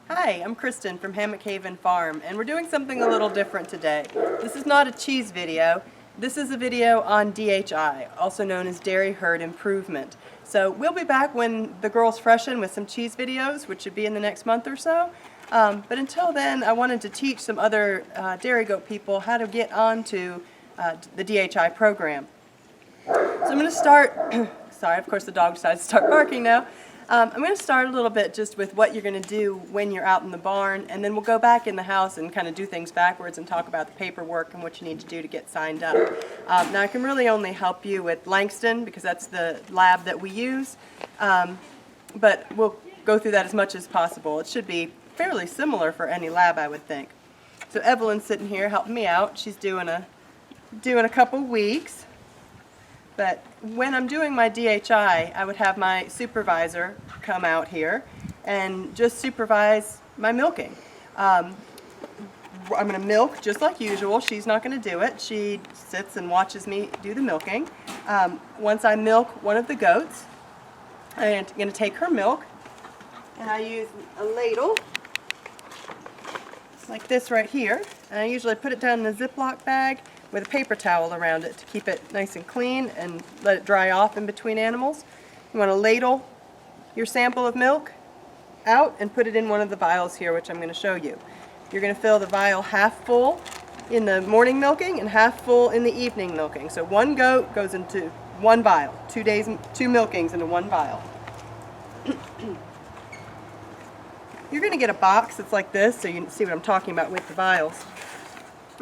Hi, I'm Kristen from Hammock Haven Farm, and we're doing something a little different today. This is not a cheese video. This is a video on DHI, also known as dairy herd improvement. So we'll be back when the girls freshen with some cheese videos, which should be in the next month or so. But until then, I wanted to teach some other dairy goat people how to get onto the DHI program. So I'm going to start, sorry, of course the dog decides to start barking now. I'm going to start a little bit just with what you're going to do when you're out in the barn, and then we'll go back in the house and kind of do things backwards and talk about the paperwork and what you need to do to get signed up. Now I can really only help you with Langston because that's the lab that we use, but we'll go through that as much as possible. It should be fairly similar for any lab, I would think. So Evelyn's sitting here helping me out. She's doing a couple weeks. But when I'm doing my DHI, I would have my supervisor come out here and just supervise my milking. I'm going to milk just like usual. She's not going to do it. She sits and watches me do the milking. Once I milk one of the goats, I'm going to take her milk, and I use a ladle like this right here. And I usually put it down in a Ziploc bag with a paper towel around it to keep it nice and clean and let it dry off in between animals. You want to ladle your sample of milk out and put it in one of the vials here, which I'm going to show you. You're going to fill the vial half full in the morning milking and half full in the evening milking. So one goat goes into one vial, 2 milkings into one vial. You're going to get a box that's like this so you can see what I'm talking about with the vials.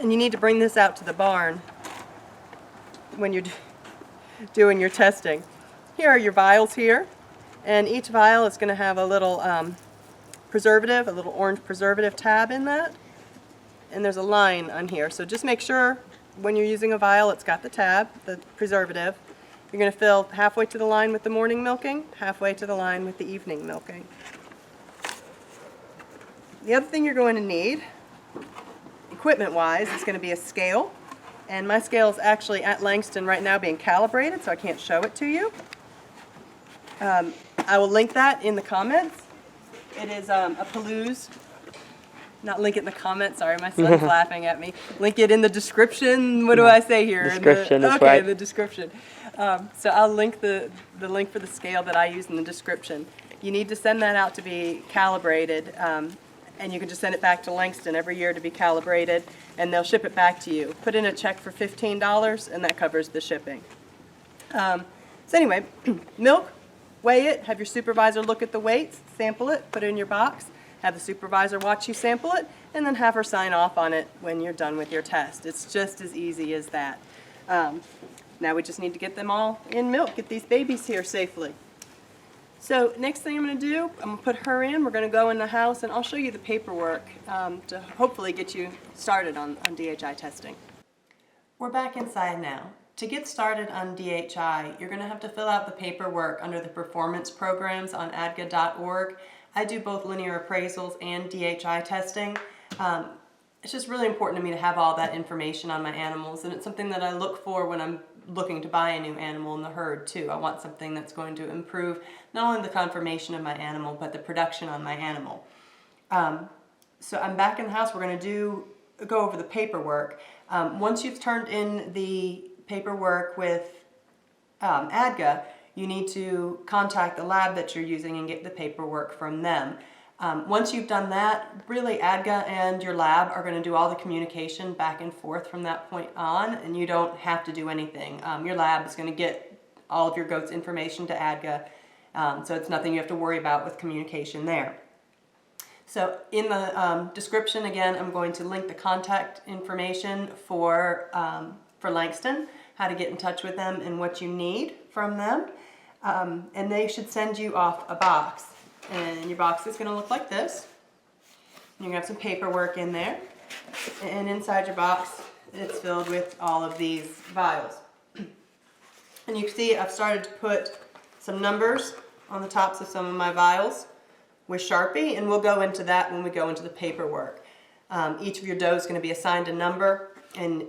And you need to bring this out to the barn when you're doing your testing. Here are your vials here, and each vial is going to have a little preservative, a little orange preservative tab in that, and there's a line on here. So just make sure when you're using a vial it's got the tab, the preservative. You're going to fill halfway to the line with the morning milking, halfway to the line with the evening milking. The other thing you're going to need, equipment-wise, is going to be a scale, and my scale is actually at Langston right now being calibrated, so I can't show it to you. I will link that in the comments. It is a Palouse. Not link it in the comments, sorry, my son's laughing at me. Link it in the description. What do I say here? Description is okay, right. The description. So I'll link the link for the scale that I use in the description. You need to send that out to be calibrated. And you can just send it back to Langston every year to be calibrated, and they'll ship it back to you. Put in a check for $15, and that covers the shipping. So anyway, milk, weigh it, have your supervisor look at the weights, sample it, put it in your box, have the supervisor watch you sample it, and then have her sign off on it when you're done with your test. It's just as easy as that. Now we just need to get them all in milk, get these babies here safely. So next thing I'm going to do, I'm going to put her in, we're going to go in the house, and I'll show you the paperwork to hopefully get you started on DHI testing. We're back inside now. To get started on DHI, you're going to have to fill out the paperwork under the performance programs on ADGA.org. I do both linear appraisals and DHI testing. It's just really important to me to have all that information on my animals, and it's something that I look for when I'm looking to buy a new animal in the herd too. I want something that's going to improve not only the conformation of my animal, but the production on my animal. So I'm back in the house. We're going to go over the paperwork. Once you've turned in the paperwork with ADGA, you need to contact the lab that you're using and get the paperwork from them. Once you've done that, really ADGA and your lab are going to do all the communication back and forth from that point on, and you don't have to do anything. Your lab is going to get all of your goats' information to ADGA, so it's nothing you have to worry about with communication there. So in the description, again, I'm going to link the contact information for Langston, how to get in touch with them and what you need from them, and they should send you off a box. And your box is going to look like this. You're going to have some paperwork in there. And inside your box, it's filled with all of these vials. And you can see I've started to put some numbers on the tops of some of my vials with Sharpie, and we'll go into that when we go into the paperwork. Each of your does is going to be assigned a number, and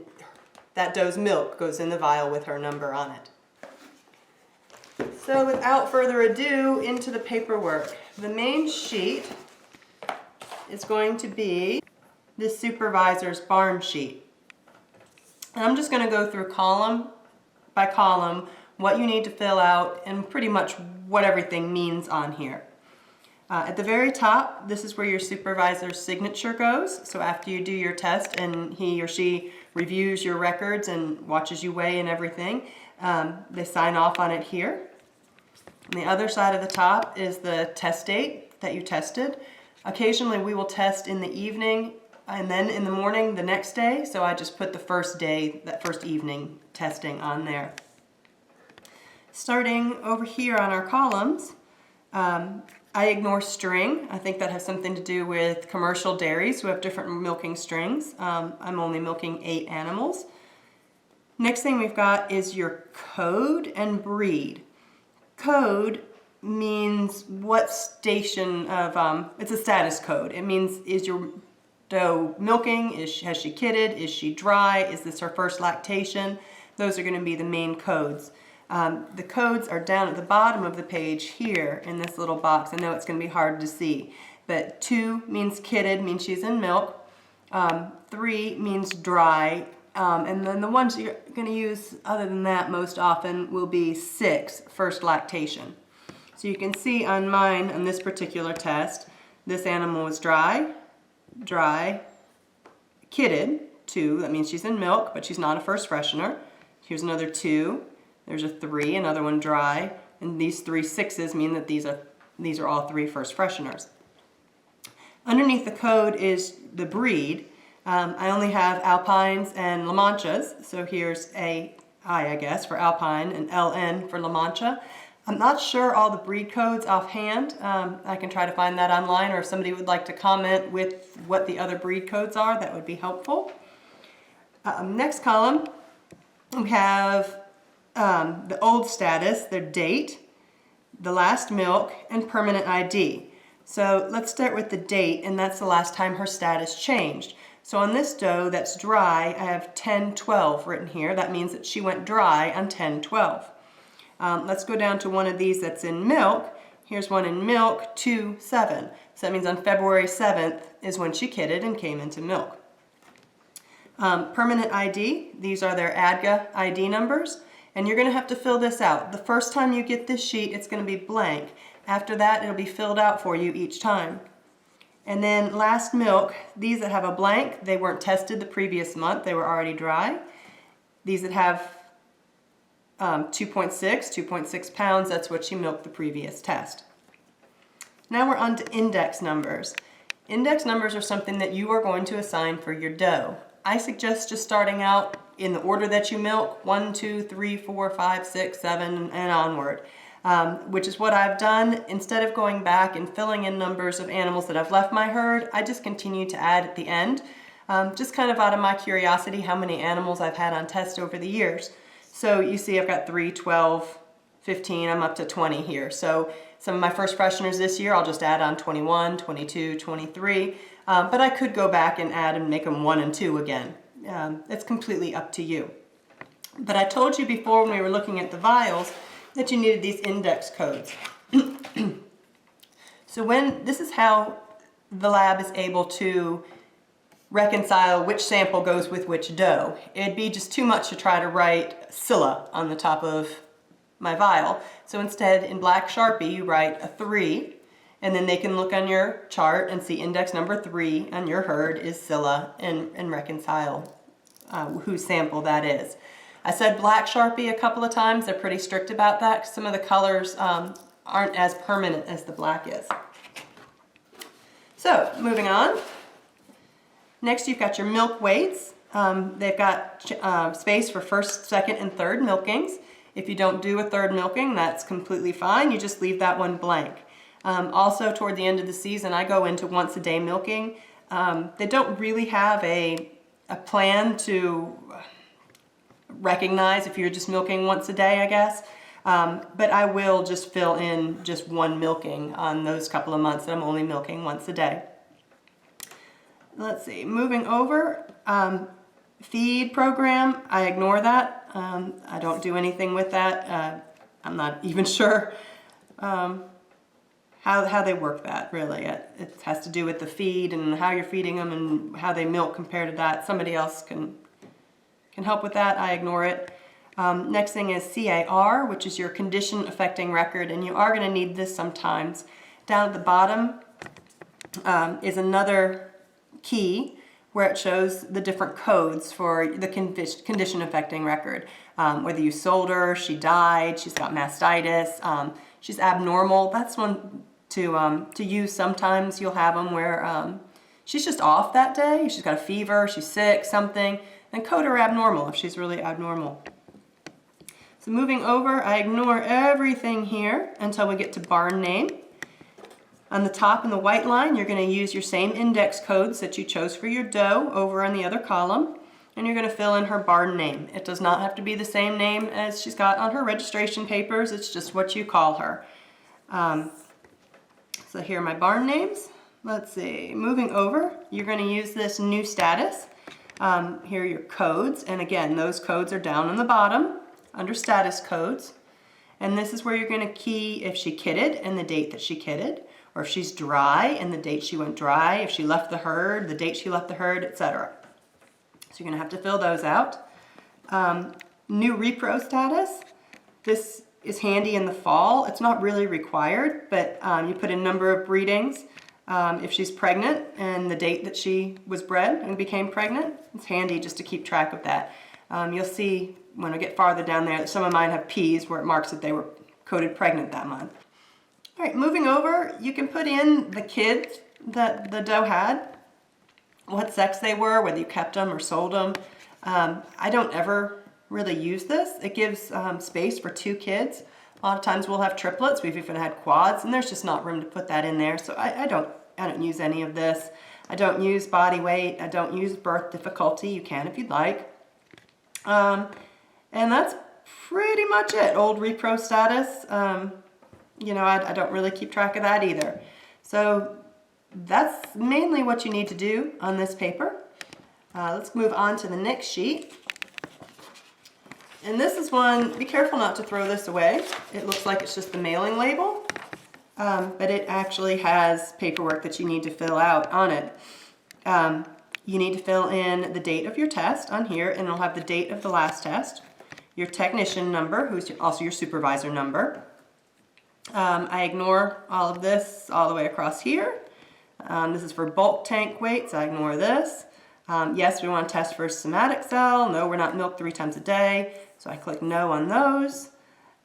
that doe's milk goes in the vial with her number on it. So without further ado, into the paperwork. The main sheet is going to be this supervisor's barn sheet. And I'm just going to go through column by column what you need to fill out and pretty much what everything means on here. At the very top, this is where your supervisor's signature goes. So after you do your test and he or she reviews your records and watches you weigh and everything, they sign off on it here. On the other side of the top is the test date that you tested. Occasionally we will test in the evening and then in the morning the next day, so I just put the first day, that first evening testing on there. Starting over here on our columns, I ignore string. I think that has something to do with commercial dairies who have different milking strings. I'm only milking 8 animals. Next thing we've got is your code and breed. Code means what station of, it's a status code. It means, is your doe milking? Has she kidded? Is she dry? Is this her first lactation? Those are going to be the main codes. The codes are down at the bottom of the page here in this little box. I know it's going to be hard to see, but 2 means kidded, means she's in milk. 3 means dry, and then the ones you're going to use other than that most often will be 6, first lactation. So you can see on mine, on this particular test, this animal was dry, kidded, 2, that means she's in milk, but she's not a first freshener. Here's another 2. There's a 3, another one dry, and these 3 6s mean that these are all 3 first fresheners. Underneath the code is the breed. I only have Alpines and La Manchas, so here's a I guess, for Alpine and LN for La Mancha. I'm not sure all the breed codes offhand. I can try to find that online, or if somebody would like to comment with what the other breed codes are, that would be helpful. Next column, we have the old status, their date, the last milk, and permanent ID. So let's start with the date, and that's the last time her status changed. So on this doe that's dry, I have 10/12 written here. That means that she went dry on 10/12. Let's go down to one of these that's in milk. Here's one in milk, 2/7. So that means on February 7th is when she kidded and came into milk. Permanent ID, these are their ADGA ID numbers. And you're going to have to fill this out. The first time you get this sheet, it's going to be blank. After that, it'll be filled out for you each time. And then last milk, these that have a blank, they weren't tested the previous month. They were already dry. These that have 2.6 pounds, that's what she milked the previous test. Now we're on to index numbers. Index numbers are something that you are going to assign for your doe. I suggest just starting out in the order that you milk, 1, 2, 3, 4, 5, 6, 7, and onward, which is what I've done. Instead of going back and filling in numbers of animals that I've left my herd, I just continue to add at the end, just kind of out of my curiosity how many animals I've had on test over the years. So you see I've got 3, 12, 15, I'm up to 20 here. So some of my first fresheners this year, I'll just add on 21, 22, 23, but I could go back and add and make them 1 and 2 again. It's completely up to you. But I told you before when we were looking at the vials that you needed these index codes. So this is how the lab is able to reconcile which sample goes with which doe. It'd be just too much to try to write Scylla on the top of my vial. So instead, in black Sharpie, you write a 3, and then they can look on your chart and see index number 3 on your herd is Scylla and reconcile whose sample that is. I said black Sharpie a couple of times. They're pretty strict about that because some of the colors aren't as permanent as the black is. So moving on. Next you've got your milk weights. They've got space for first, second, and third milkings. If you don't do a third milking, that's completely fine. You just leave that one blank. Also, toward the end of the season, I go into once a day milking. They don't really have a plan to recognize if you're just milking once a day, I guess. But I will just fill in just one milking on those couple of months that I'm only milking once a day. Let's see, moving over, feed program, I ignore that. I don't do anything with that. I'm not even sure how they work that, really. It has to do with the feed and how you're feeding them and how they milk compared to that. Somebody else can help with that. I ignore it. Next thing is CAR, which is your condition affecting record, and you are going to need this sometimes. Down at the bottom is another key where it shows the different codes for the condition affecting record. Whether you sold her, she died, she's got mastitis, she's abnormal. That's one to use. Sometimes you'll have them where she's just off that day, she's got a fever, she's sick, something, and code her abnormal if she's really abnormal. So moving over, I ignore everything here until we get to barn name. On the top in the white line, you're going to use your same index codes that you chose for your doe over on the other column, and you're going to fill in her barn name. It does not have to be the same name as she's got on her registration papers, it's just what you call her. So here are my barn names. Let's see, moving over, you're going to use this new status. Here are your codes, and again, those codes are down on the bottom under status codes. And this is where you're going to key if she kidded and the date that she kidded, or if she's dry and the date she went dry, if she left the herd, the date she left the herd, etc. So you're going to have to fill those out. New repro status. This is handy in the fall. It's not really required, but you put in number of breedings. If she's pregnant and the date that she was bred and became pregnant, it's handy just to keep track of that. You'll see when I get farther down there that some of mine have P's where it marks that they were coded pregnant that month. All right, moving over, you can put in the kids that the doe had, what sex they were, whether you kept them or sold them. I don't ever really use this. It gives space for 2 kids. A lot of times we'll have triplets. We've even had quads, and there's just not room to put that in there. So I don't use any of this. I don't use body weight. I don't use birth difficulty. You can if you'd like. And that's pretty much it. Old repro status. You know, I don't really keep track of that either. So that's mainly what you need to do on this paper. Let's move on to the next sheet. And this is one, be careful not to throw this away. It looks like it's just the mailing label, but it actually has paperwork that you need to fill out on it. You need to fill in the date of your test on here, and it'll have the date of the last test, your technician number, who's also your supervisor number. I ignore all of this all the way across here. This is for bulk tank weights. I ignore this. Yes, we want to test for somatic cell. No, we're not milked 3 times a day. So I click no on those.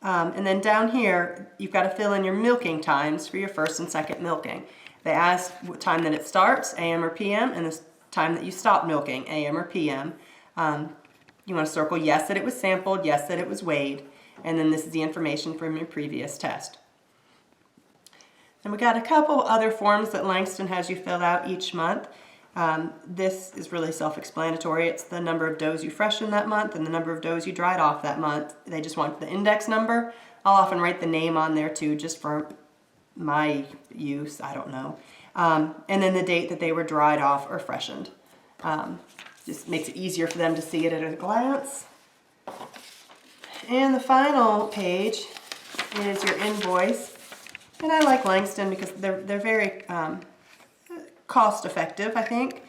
And then down here, you've got to fill in your milking times for your first and second milking. They ask what time that it starts, AM or PM, and the time that you stop milking, AM or PM. You want to circle yes that it was sampled, yes that it was weighed, and then this is the information from your previous test. And we got a couple other forms that Langston has you fill out each month. This is really self-explanatory. It's the number of does you freshened that month and the number of does you dried off that month. They just want the index number. I'll often write the name on there too, just for my use, I don't know. And then the date that they were dried off or freshened. Just makes it easier for them to see it at a glance. And the final page is your invoice. And I like Langston because they're very cost effective, I think.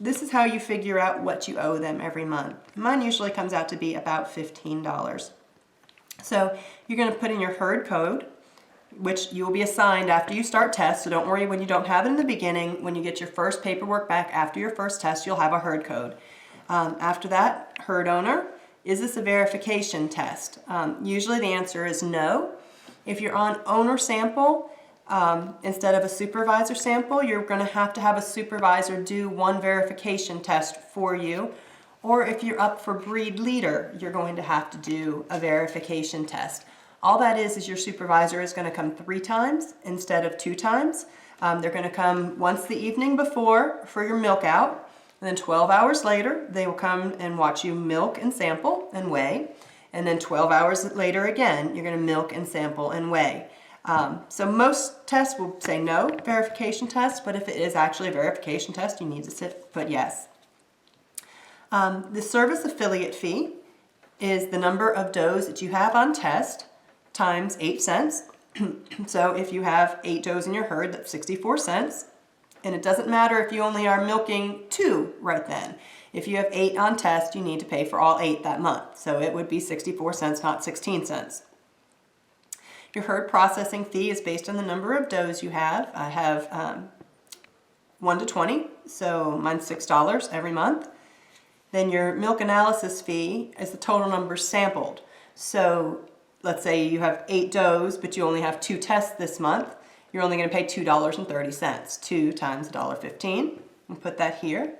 This is how you figure out what you owe them every month. Mine usually comes out to be about $15. So you're going to put in your herd code, which you will be assigned after you start tests, so don't worry when you don't have it in the beginning. When you get your first paperwork back after your first test, you'll have a herd code. After that, herd owner. Is this a verification test? Usually the answer is no. If you're on owner sample, instead of a supervisor sample, you're going to have a supervisor do one verification test for you. Or if you're up for breed leader, you're going to have to do a verification test. All that is your supervisor is going to come 3 times instead of 2 times. They're going to come once the evening before for your milk out, and then 12 hours later they will come and watch you milk and sample and weigh, and then 12 hours later again you're going to milk and sample and weigh. So most tests will say no verification test, but if it is actually a verification test, you need to put yes. The service affiliate fee is the number of does that you have on test times 8 cents. So if you have 8 does in your herd, that's 64 cents. And it doesn't matter if you only are milking 2 right then. If you have 8 on test, you need to pay for all 8 that month. So it would be 64 cents, not 16 cents. Your herd processing fee is based on the number of does you have. I have 1 to 20, so mine's $6 every month. Then your milk analysis fee is the total number sampled. So let's say you have 8 does, but you only have 2 tests this month. You're only going to pay $2.30. 2 times $1.15. We'll put that here.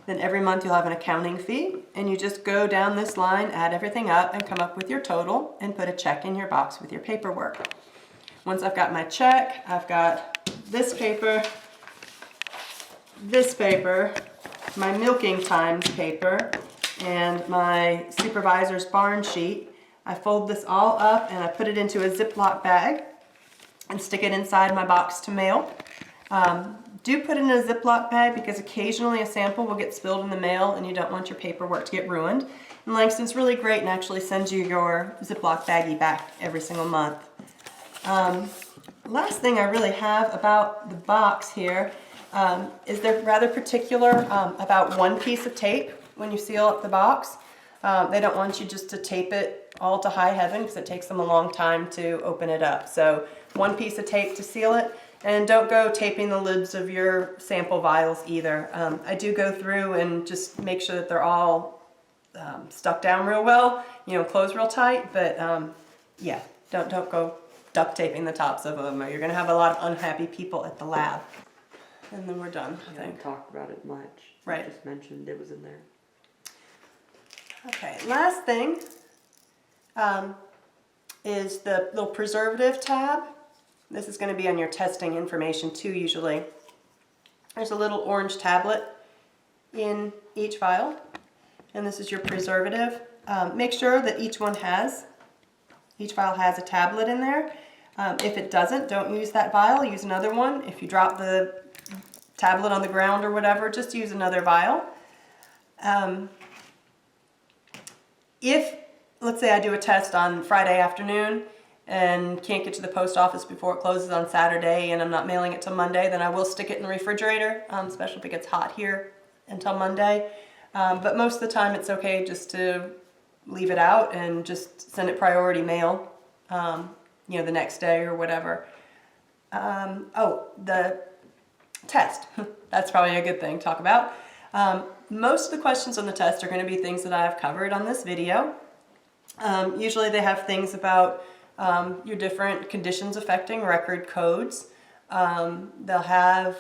Then every month you'll have an accounting fee, and you just go down this line, add everything up, and come up with your total, and put a check in your box with your paperwork. Once I've got my check, I've got this paper, my milking times paper, and my supervisor's barn sheet. I fold this all up and I put it into a Ziploc bag and stick it inside my box to mail. Do put it in a Ziploc bag because occasionally a sample will get spilled in the mail and you don't want your paperwork to get ruined. And Langston's really great and actually sends you your Ziploc baggie back every single month. Last thing I really have about the box here is they're rather particular about one piece of tape when you seal up the box. They don't want you just to tape it all to high heaven because it takes them a long time to open it up. So one piece of tape to seal it, and don't go taping the lids of your sample vials either. I do go through and just make sure that they're all stuck down real well, close real tight, but yeah, don't go duct taping the tops of them or you're going to have a lot of unhappy people at the lab. And then we're done, I think. Haven't talked about it much. Right. I just mentioned it was in there. Okay, last thing is the little preservative tab. This is going to be on your testing information too, usually. There's a little orange tablet in each vial, and this is your preservative. Make sure that each vial has a tablet in there. If it doesn't, don't use that vial, use another one. If you drop the tablet on the ground or whatever, just use another vial. If, let's say I do a test on Friday afternoon and can't get to the post office before it closes on Saturday and I'm not mailing it till Monday, then I will stick it in the refrigerator, especially if it gets hot here, until Monday. But most of the time it's okay just to leave it out and just send it priority mail, the next day or whatever. The test. That's probably a good thing to talk about. Most of the questions on the test are going to be things that I've covered on this video. Usually they have things about your different conditions affecting record codes. They'll have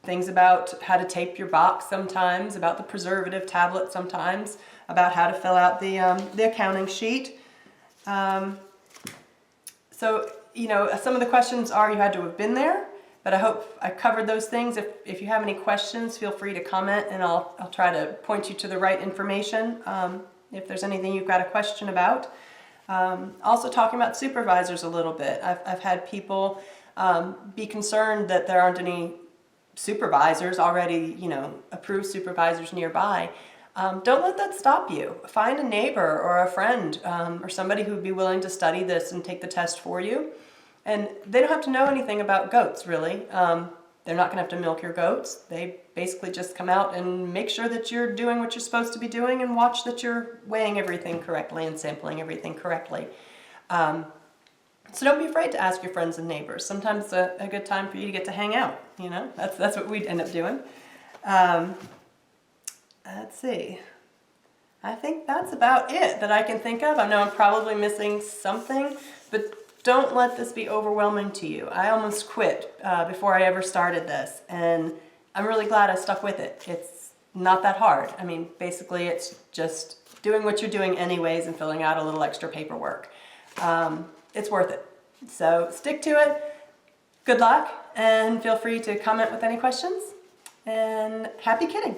things about how to tape your box sometimes, about the preservative tablet sometimes, about how to fill out the accounting sheet. So, some of the questions are you had to have been there, but I hope I covered those things. If you have any questions, feel free to comment and I'll try to point you to the right information if there's anything you've got a question about. Also talking about supervisors a little bit. I've had people be concerned that there aren't any supervisors already, approved supervisors nearby. Don't let that stop you. Find a neighbor or a friend or somebody who would be willing to study this and take the test for you. And they don't have to know anything about goats, really. They're not going to have to milk your goats. They basically just come out and make sure that you're doing what you're supposed to be doing and watch that you're weighing everything correctly and sampling everything correctly. So don't be afraid to ask your friends and neighbors. Sometimes it's a good time for you to get to hang out, That's what we'd end up doing. Let's see. I think that's about it that I can think of. I know I'm probably missing something, but don't let this be overwhelming to you. I almost quit before I ever started this, and I'm really glad I stuck with it. It's not that hard. I mean, basically it's just doing what you're doing anyways and filling out a little extra paperwork. It's worth it. So stick to it. Good luck, and feel free to comment with any questions, and happy kidding.